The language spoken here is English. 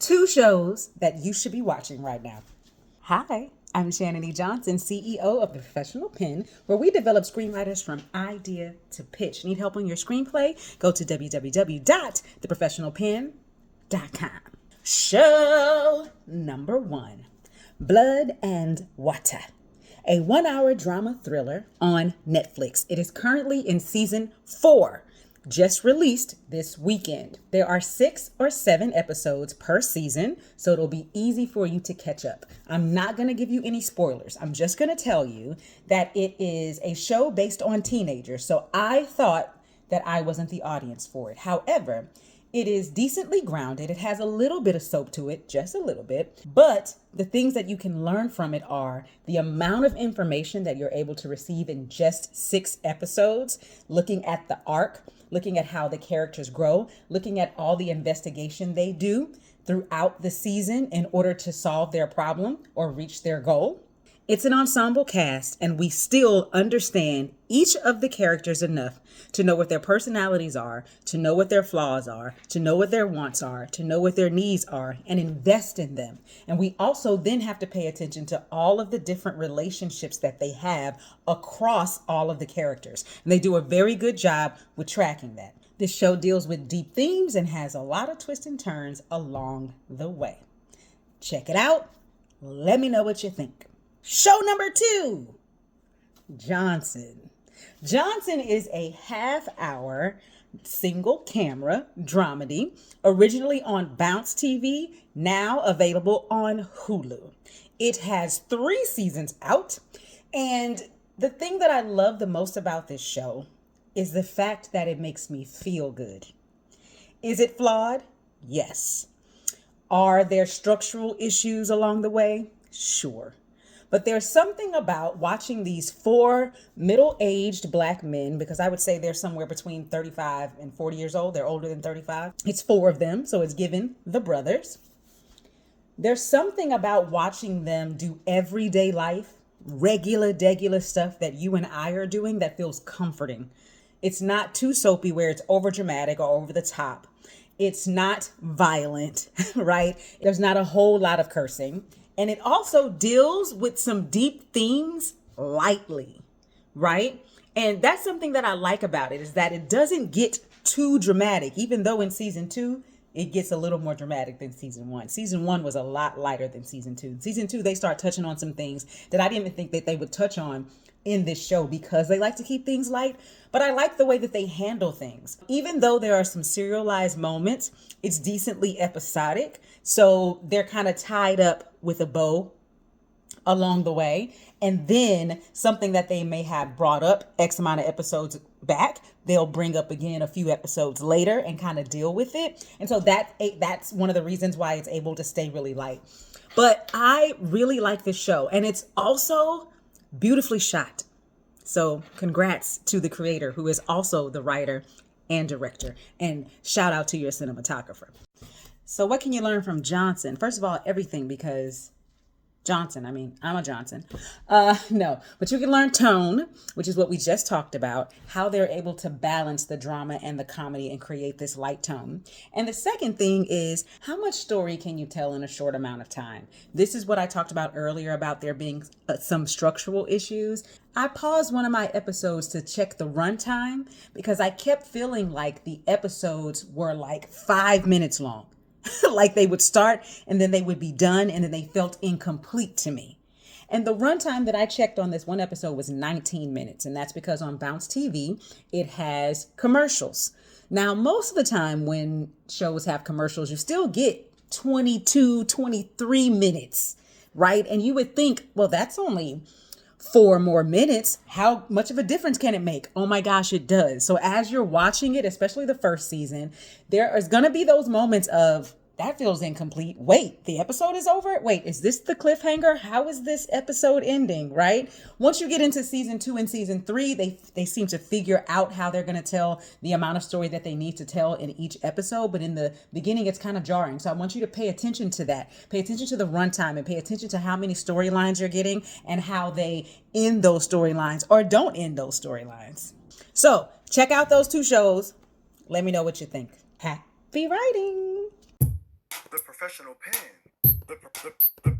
2 shows that you should be watching right now. Hi, I'm Shannan Johnson, CEO of The Professional Pen, where we develop screenwriters from idea to pitch. Need help on your screenplay? Go to www.theprofessionalpen.com. Show number 1, Blood and Water, a 1-hour drama thriller on Netflix. It is currently in season 4. Just released this weekend. There are 6 or 7 episodes per season, so it'll be easy for you to catch up. I'm not going to give you any spoilers. I'm just going to tell you that it is a show based on teenagers, so I thought that I wasn't the audience for it. However, it is decently grounded. It has a little bit of soap to it, just a little bit. But the things that you can learn from it are the amount of information that you're able to receive in just 6 episodes, looking at the arc, looking at how the characters grow, looking at all the investigation they do throughout the season in order to solve their problem or reach their goal. It's an ensemble cast, and we still understand each of the characters enough to know what their personalities are, to know what their flaws are, to know what their wants are, to know what their needs are, and invest in them. And we also then have to pay attention to all of the different relationships that they have across all of the characters. And they do a very good job with tracking that. This show deals with deep themes and has a lot of twists and turns along the way. Check it out. Let me know what you think. Show number 2, Johnson. Johnson is a half-hour single camera dramedy, originally on Bounce TV, now available on Hulu. It has 3 seasons out, and the thing that I love the most about this show is the fact that it makes me feel good. Is it flawed? Yes. Are there structural issues along the way? Sure. But there's something about watching these 4 middle-aged Black men, because I would say they're somewhere between 35 and 40 years old. They're older than 35. It's 4 of them, so it's given the brothers. There's something about watching them do everyday life, regular stuff that you and I are doing that feels comforting. It's not too soapy where it's over dramatic or over the top. It's not violent, right? There's not a whole lot of cursing. And it also deals with some deep themes lightly, right? And that's something that I like about it, is that it doesn't get too dramatic, even though in season 2, it gets a little more dramatic than season 1. Season 1 was a lot lighter than season 2. Season 2, they start touching on some things that I didn't even think that they would touch on in this show because they like to keep things light. But I like the way that they handle things. Even though there are some serialized moments, it's decently episodic. So they're kind of tied up with a bow along the way. And then something that they may have brought up X amount of episodes back, they'll bring up again a few episodes later and kind of deal with it. And so that's one of the reasons why it's able to stay really light. But I really like this show. And it's also beautifully shot. So congrats to the creator, who is also the writer and director. And shout out to your cinematographer. So what can you learn from Johnson? First of all, everything, because Johnson, I'm a Johnson. No, but you can learn tone, which is what we just talked about, how they're able to balance the drama and the comedy and create this light tone. And the second thing is, how much story can you tell in a short amount of time? This is what I talked about earlier about there being some structural issues. I paused one of my episodes to check the runtime because I kept feeling like the episodes were like 5 minutes long. Like they would start and then they would be done and then they felt incomplete to me. And the runtime that I checked on this one episode was 19 minutes. And that's because on Bounce TV, it has commercials. Now, most of the time when shows have commercials, you still get 22, 23 minutes, right? And you would think, well, that's only 4 more minutes. How much of a difference can it make? Oh my gosh, it does. So as you're watching it, especially the first season, there is going to be those moments of, that feels incomplete. Wait, the episode is over? Wait, is this the cliffhanger? How is this episode ending, right? Once you get into season 2 and season 3, they seem to figure out how they're going to tell the amount of story that they need to tell in each episode. But in the beginning, it's kind of jarring. So I want you to pay attention to that. Pay attention to the runtime and pay attention to how many storylines you're getting and how they end those storylines or don't end those storylines. So check out those 2 shows. Let me know what you think. Happy writing. professional pen. The